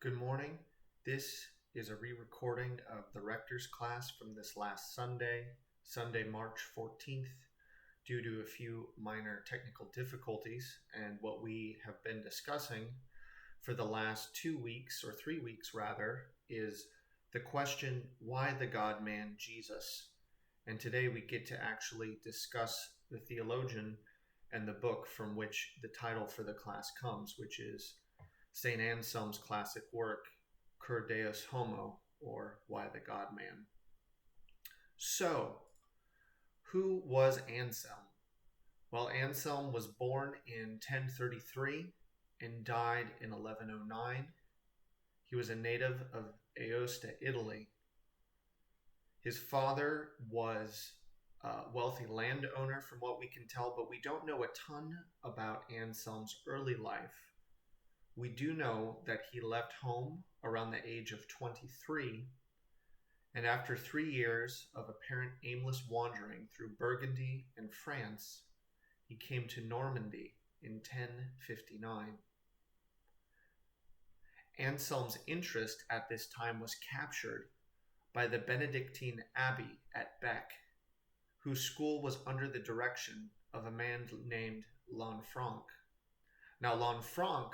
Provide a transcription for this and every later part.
Good morning. This is a re-recording of the Rector's class from this last Sunday, March 14th, due to a few minor technical difficulties. And what we have been discussing for the last 2 weeks, or 3 weeks rather, is the question, why the God-man Jesus? And today we get to actually discuss the theologian and the book from which the title for the class comes, which is St. Anselm's classic work, Cur Deus Homo, or Why the God-Man. So, who was Anselm? Well, Anselm was born in 1033 and died in 1109. He was a native of Aosta, Italy. His father was a wealthy landowner from what we can tell, but we don't know a ton about Anselm's early life. We do know that he left home around the age of 23, and after 3 years of apparent aimless wandering through Burgundy and France, he came to Normandy in 1059. Anselm's interest at this time was captured by the Benedictine abbey at Bec, whose school was under the direction of a man named Lanfranc. Now, Lanfranc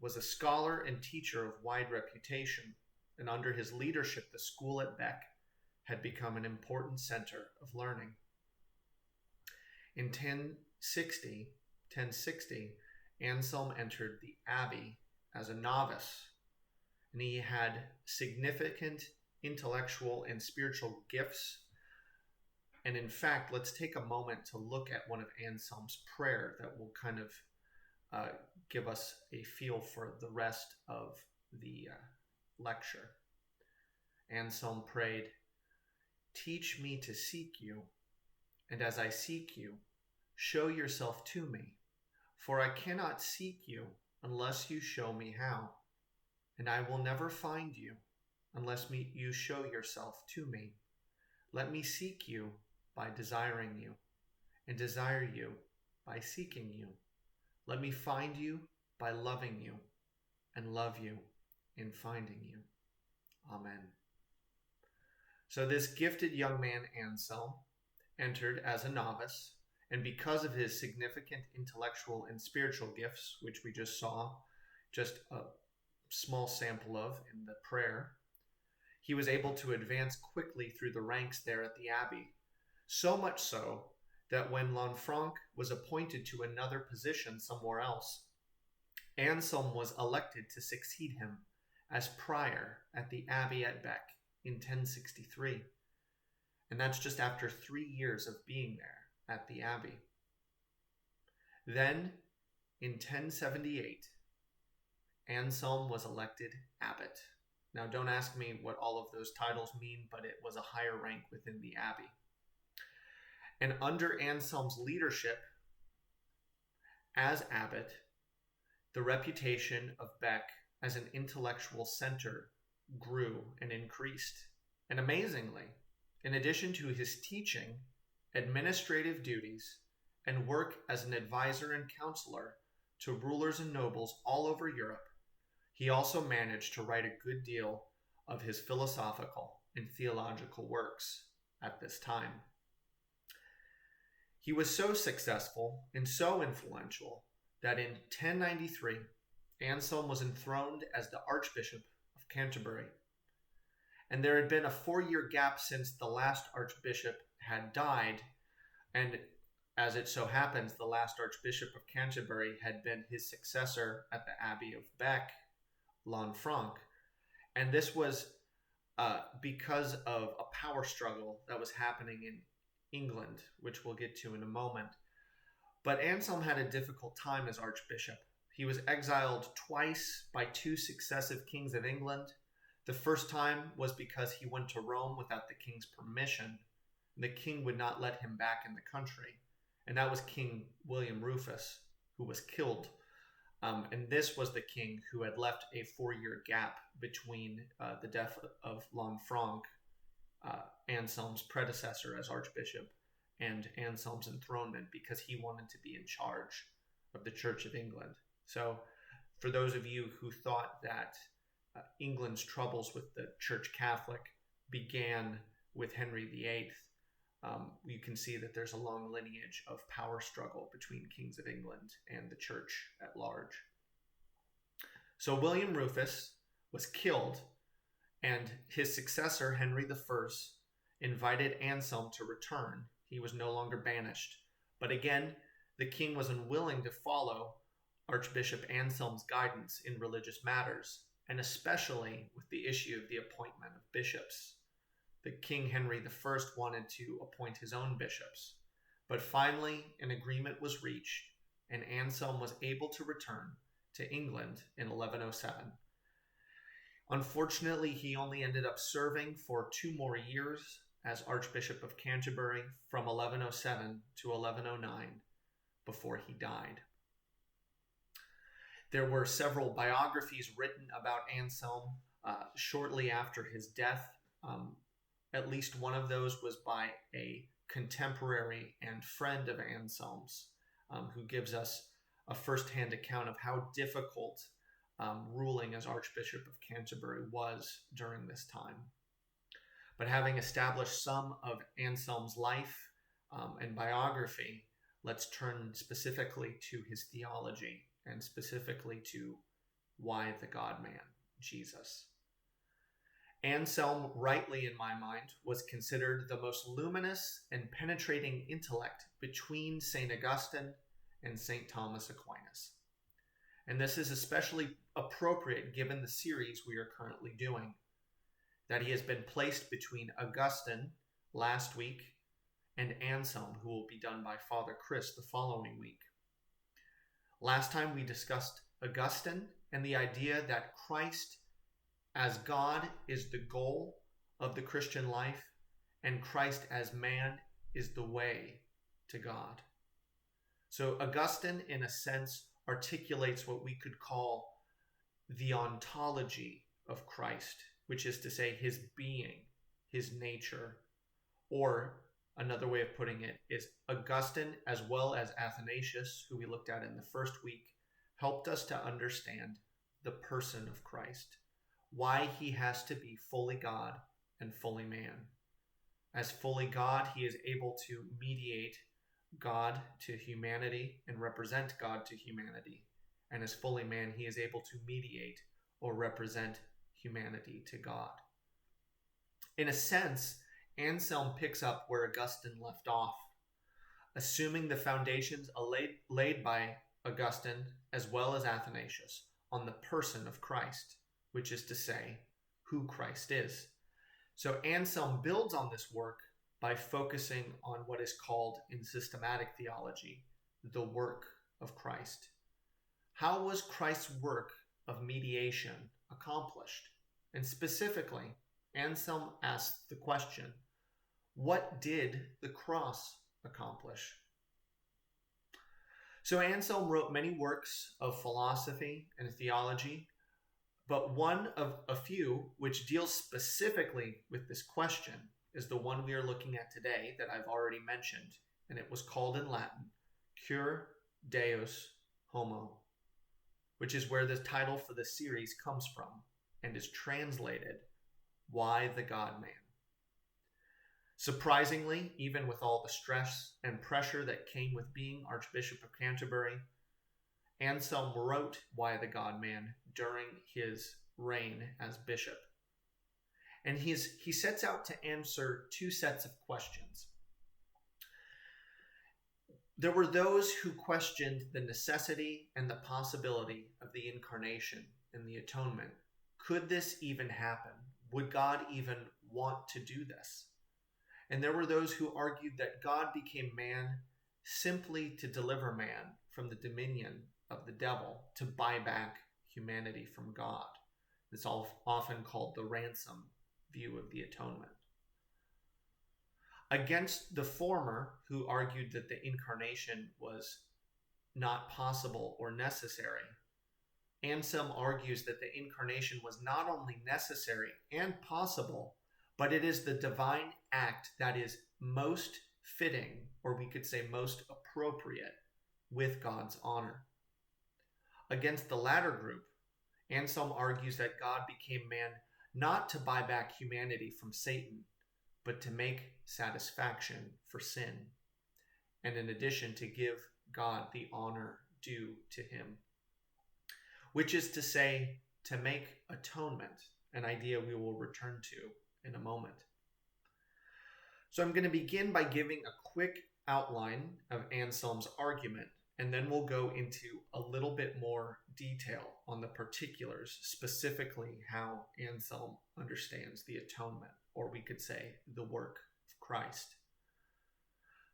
was a scholar and teacher of wide reputation, and under his leadership the school at Bec had become an important center of learning. In 1060, Anselm entered the abbey as a novice, and he had significant intellectual and spiritual gifts. And in fact, let's take a moment to look at one of Anselm's prayer that will kind of give us a feel for the rest of the lecture. Anselm prayed, "Teach me to seek you, and as I seek you, show yourself to me, for I cannot seek you unless you show me how, and I will never find you unless you show yourself to me. Let me seek you by desiring you, and desire you by seeking you. Let me find you by loving you, and love you in finding you. Amen." So this gifted young man, Anselm, entered as a novice, and because of his significant intellectual and spiritual gifts, which we just saw just a small sample of in the prayer, he was able to advance quickly through the ranks there at the abbey, so much so that when Lanfranc was appointed to another position somewhere else, Anselm was elected to succeed him as prior at the abbey at Bec in 1063. And that's just after 3 years of being there at the abbey. Then, in 1078, Anselm was elected abbot. Now, don't ask me what all of those titles mean, but it was a higher rank within the abbey. And under Anselm's leadership as abbot, the reputation of Bec as an intellectual center grew and increased. And amazingly, in addition to his teaching, administrative duties, and work as an advisor and counselor to rulers and nobles all over Europe, he also managed to write a good deal of his philosophical and theological works at this time. He was so successful and so influential that in 1093, Anselm was enthroned as the Archbishop of Canterbury. And there had been a 4-year gap since the last archbishop had died, and as it so happens, the last Archbishop of Canterbury had been his successor at the Abbey of Bec, Lanfranc. And this was because of a power struggle that was happening in England, which we'll get to in a moment. But Anselm had a difficult time as archbishop. He was exiled twice by 2 successive kings of England. The first time was because he went to Rome without the king's permission. The king would not let him back in the country. And that was King William Rufus, who was killed. And this was the king who had left a 4-year gap between the death of Lanfranc, Anselm's predecessor as archbishop, and Anselm's enthronement, because he wanted to be in charge of the Church of England. So for those of you who thought that England's troubles with the Church Catholic began with Henry VIII. You can see that there's a long lineage of power struggle between kings of England and the church at large. So William Rufus was killed, and his successor, Henry I, invited Anselm to return. He was no longer banished. But again, the king was unwilling to follow Archbishop Anselm's guidance in religious matters, and especially with the issue of the appointment of bishops. The King Henry I wanted to appoint his own bishops, but finally an agreement was reached, and Anselm was able to return to England in 1107. Unfortunately, he only ended up serving for 2 more years as Archbishop of Canterbury from 1107 to 1109 before he died. There were several biographies written about Anselm shortly after his death. At least one of those was by a contemporary and friend of Anselm's, who gives us a firsthand account of how difficult ruling as Archbishop of Canterbury was during this time. But having established some of Anselm's life and biography, let's turn specifically to his theology and specifically to why the God-man, Jesus. Anselm, rightly in my mind, was considered the most luminous and penetrating intellect between St. Augustine and St. Thomas Aquinas. And this is especially appropriate given the series we are currently doing, that he has been placed between Augustine last week and Anselm, who will be done by Father Chris the following week. Last time we discussed Augustine and the idea that Christ as God is the goal of the Christian life, and Christ as man is the way to God. So Augustine, in a sense, articulates what we could call the ontology of Christ, which is to say his being, his nature, or another way of putting it is Augustine, as well as Athanasius, who we looked at in the first week, helped us to understand the person of Christ, why he has to be fully God and fully man. As fully God, he is able to mediate God to humanity and represent God to humanity. And as fully man, he is able to mediate or represent humanity to God. In a sense, Anselm picks up where Augustine left off, assuming the foundations laid by Augustine as well as Athanasius on the person of Christ, which is to say, who Christ is. So Anselm builds on this work by focusing on what is called in systematic theology, the work of Christ. How was Christ's work of mediation accomplished? And specifically, Anselm asks the question, what did the cross accomplish? So Anselm wrote many works of philosophy and theology, but one of a few which deals specifically with this question is the one we are looking at today that I've already mentioned, and it was called in Latin, Cur Deus Homo, which is where the title for the series comes from and is translated, Why the God-Man. Surprisingly, even with all the stress and pressure that came with being Archbishop of Canterbury, Anselm wrote Why the God-Man during his reign as bishop. And he sets out to answer 2 sets of questions. There were those who questioned the necessity and the possibility of the incarnation and the atonement. Could this even happen? Would God even want to do this? And there were those who argued that God became man simply to deliver man from the dominion of the devil, to buy back humanity from God. It's often called the Ransom view of the atonement. Against the former, who argued that the incarnation was not possible or necessary, Anselm argues that the incarnation was not only necessary and possible, but it is the divine act that is most fitting, or we could say most appropriate, with God's honor. Against the latter group, Anselm argues that God became man not to buy back humanity from Satan, but to make satisfaction for sin, and in addition to give God the honor due to him, which is to say, to make atonement, an idea we will return to in a moment. So I'm going to begin by giving a quick outline of Anselm's argument, and then we'll go into a little bit more detail on the particulars, specifically how Anselm understands the atonement, or we could say the work of Christ.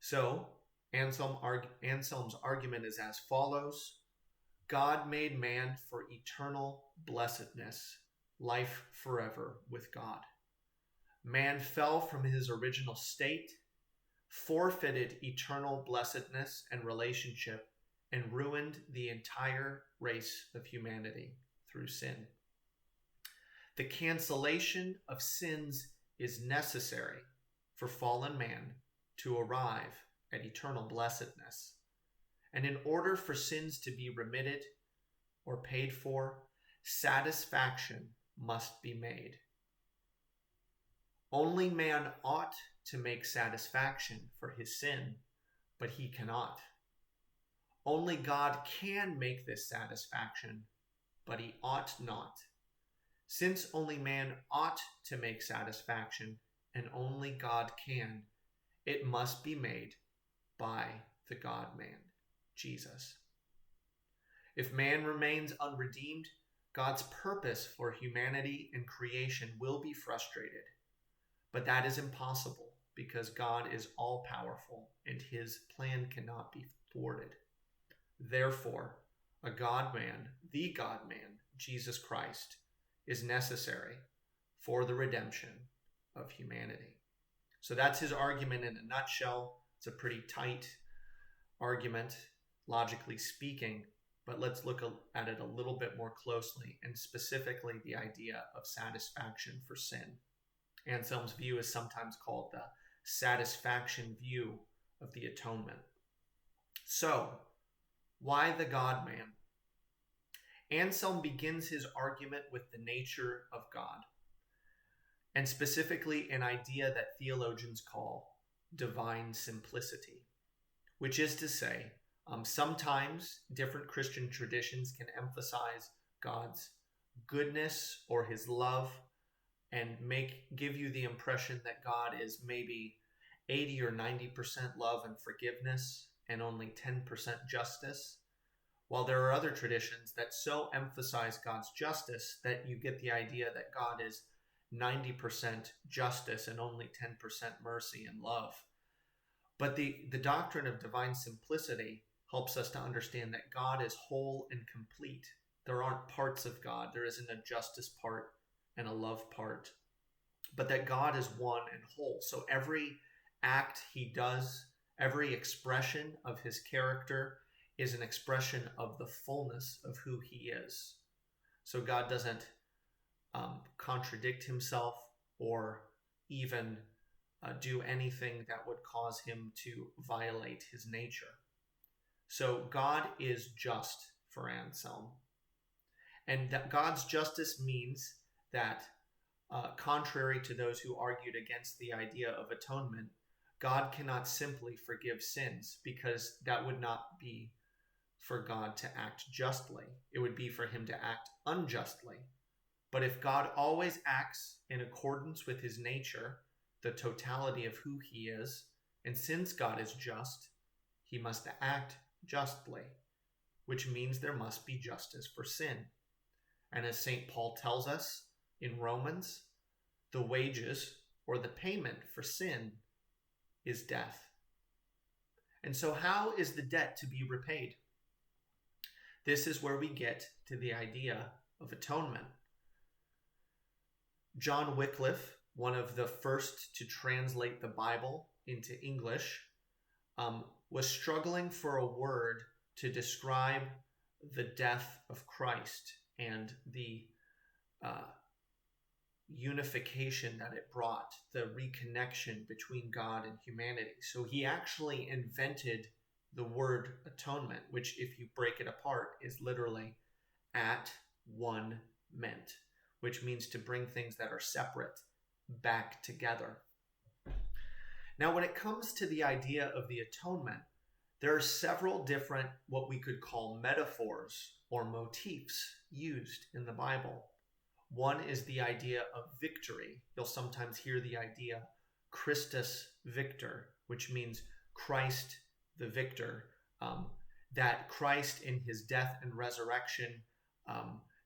So Anselm's argument is as follows. God made man for eternal blessedness, life forever with God. Man fell from his original state, forfeited eternal blessedness and relationship, and ruined the entire race of humanity through sin. The cancellation of sins is necessary for fallen man to arrive at eternal blessedness. And in order for sins to be remitted or paid for, satisfaction must be made. Only man ought to make satisfaction for his sin, but he cannot. Only God can make this satisfaction, but he ought not. Since only man ought to make satisfaction, and only God can, it must be made by the God-man, Jesus. If man remains unredeemed, God's purpose for humanity and creation will be frustrated. But that is impossible because God is all-powerful and his plan cannot be thwarted. Therefore, a God-man, the God-man, Jesus Christ, is necessary for the redemption of humanity. So that's his argument in a nutshell. It's a pretty tight argument, logically speaking, but let's look at it a little bit more closely, and specifically the idea of satisfaction for sin. Anselm's view is sometimes called the satisfaction view of the atonement. So, why the God-man? Anselm begins his argument with the nature of God, and specifically an idea that theologians call divine simplicity, which is to say, sometimes different Christian traditions can emphasize God's goodness or his love and give you the impression that God is maybe 80 or 90% love and forgiveness and only 10% justice, while there are other traditions that so emphasize God's justice that you get the idea that God is 90% justice and only 10% mercy and love. But the doctrine of divine simplicity helps us to understand that God is whole and complete. There aren't parts of God. There isn't a justice part and a love part, but that God is one and whole. So every act he does, every expression of his character is an expression of the fullness of who he is. So God doesn't contradict himself or even do anything that would cause him to violate his nature. So God is just for Anselm. And that God's justice means that contrary to those who argued against the idea of atonement, God cannot simply forgive sins, because that would not be for God to act justly. It would be for him to act unjustly. But if God always acts in accordance with his nature, the totality of who he is, and since God is just, he must act justly, which means there must be justice for sin. And as St. Paul tells us in Romans, the wages or the payment for sin is death. And so how is the debt to be repaid? This is where we get to the idea of atonement. John Wycliffe, one of the first to translate the Bible into English, was struggling for a word to describe the death of Christ and the unification that it brought, the reconnection between God and humanity. So he actually invented the word atonement, which if you break it apart is literally at one meant, which means to bring things that are separate back together. Now, when it comes to the idea of the atonement, there are several different, what we could call metaphors or motifs used in the Bible. One is the idea of victory. You'll sometimes hear the idea Christus Victor, which means Christ the victor, that Christ in his death and resurrection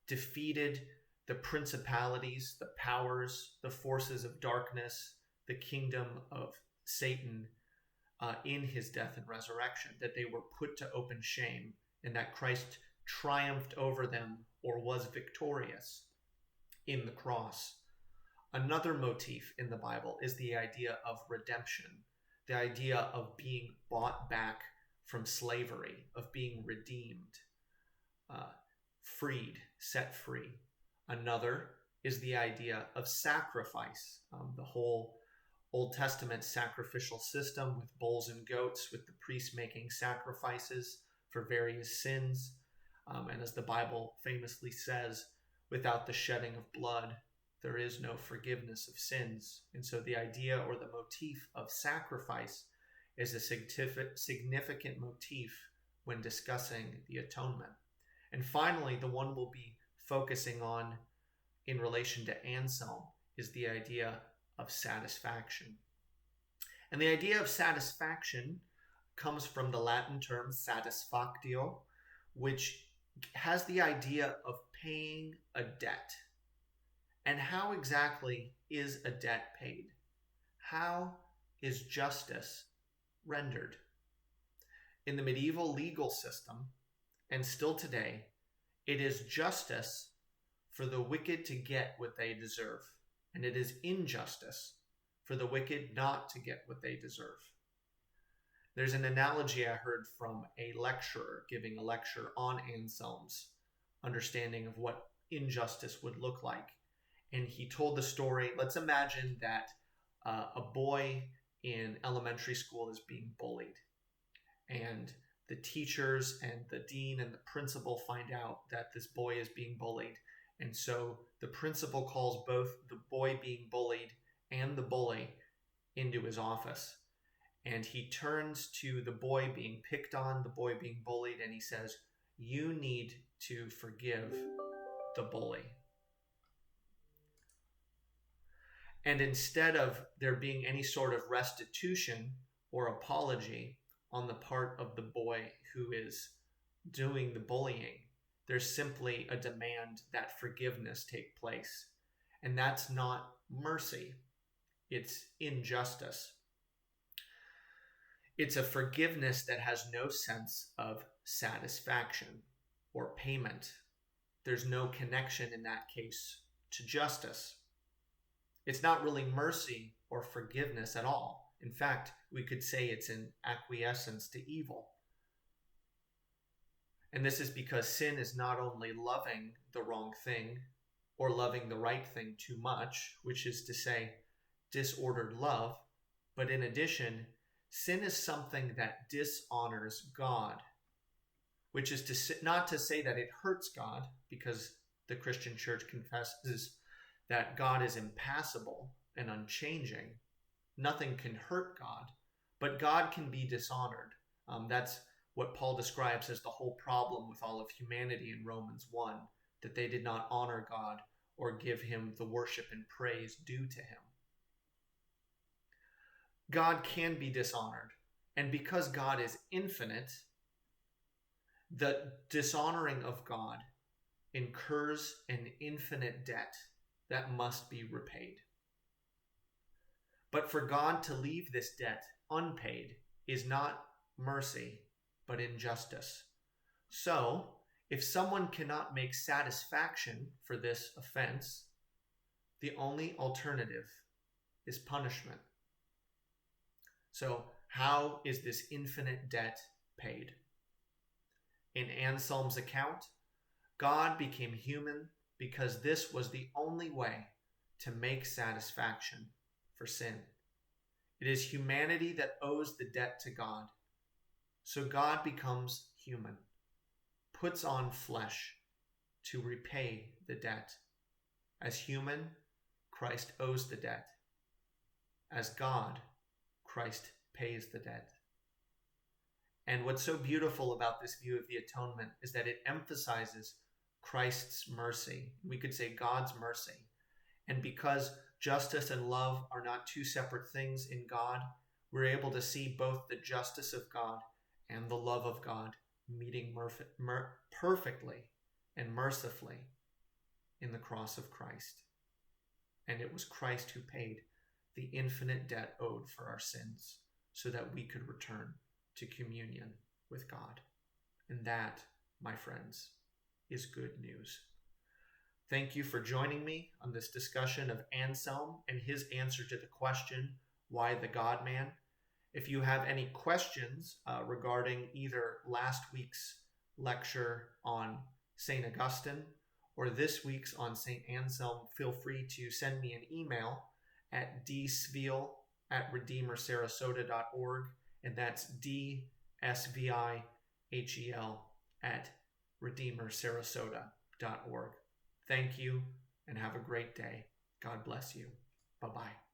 defeated the principalities, the powers, the forces of darkness, the kingdom of Satan in his death and resurrection, that they were put to open shame, and that Christ triumphed over them or was victorious in the cross. Another motif in the Bible is the idea of redemption, the idea of being bought back from slavery, of being redeemed, freed, set free. Another is the idea of sacrifice, the whole Old Testament sacrificial system with bulls and goats, with the priests making sacrifices for various sins. And as the Bible famously says, without the shedding of blood, there is no forgiveness of sins. And so the idea or the motif of sacrifice is a significant motif when discussing the atonement. And finally, the one we'll be focusing on in relation to Anselm is the idea of satisfaction. And the idea of satisfaction comes from the Latin term satisfactio, which has the idea of paying a debt. And how exactly is a debt paid? How is justice rendered? In the medieval legal system, and still today, it is justice for the wicked to get what they deserve, and it is injustice for the wicked not to get what they deserve. There's an analogy I heard from a lecturer giving a lecture on Anselm's understanding of what injustice would look like. And he told the story, let's imagine that a boy in elementary school is being bullied. And the teachers and the dean and the principal find out that this boy is being bullied. And so the principal calls both the boy being bullied and the bully into his office. And he turns to the boy being picked on, the boy being bullied, and he says, "You need to forgive the bully." And instead of there being any sort of restitution or apology on the part of the boy who is doing the bullying, there's simply a demand that forgiveness take place. And that's not mercy. It's injustice. It's a forgiveness that has no sense of satisfaction or payment. There's no connection in that case to justice. It's not really mercy or forgiveness at all. In fact, we could say it's an acquiescence to evil. And this is because sin is not only loving the wrong thing or loving the right thing too much, which is to say disordered love, but in addition, sin is something that dishonors God, which is not to say that it hurts God, because the Christian church confesses that God is impassible and unchanging. Nothing can hurt God, but God can be dishonored. That's what Paul describes as the whole problem with all of humanity in Romans 1, that they did not honor God or give him the worship and praise due to him. God can be dishonored, and because God is infinite, the dishonoring of God incurs an infinite debt that must be repaid. But for God to leave this debt unpaid is not mercy, but injustice. So, if someone cannot make satisfaction for this offense, the only alternative is punishment. So, how is this infinite debt paid? In Anselm's account, God became human because this was the only way to make satisfaction for sin. It is humanity that owes the debt to God. So God becomes human, puts on flesh to repay the debt. As human, Christ owes the debt. As God, Christ pays the debt. And what's so beautiful about this view of the atonement is that it emphasizes Christ's mercy. We could say God's mercy. And because justice and love are not two separate things in God, we're able to see both the justice of God and the love of God meeting perfectly and mercifully in the cross of Christ. And it was Christ who paid the infinite debt owed for our sins so that we could return to communion with God. And that, my friends, is good news. Thank you for joining me on this discussion of Anselm and his answer to the question, why the God-man? If you have any questions regarding either last week's lecture on St. Augustine or this week's on St. Anselm, feel free to send me an email at dsvihel@redeemersarasota.org, and that's dsvihel@redeemersarasota.org. Thank you and have a great day. God bless you. Bye-bye.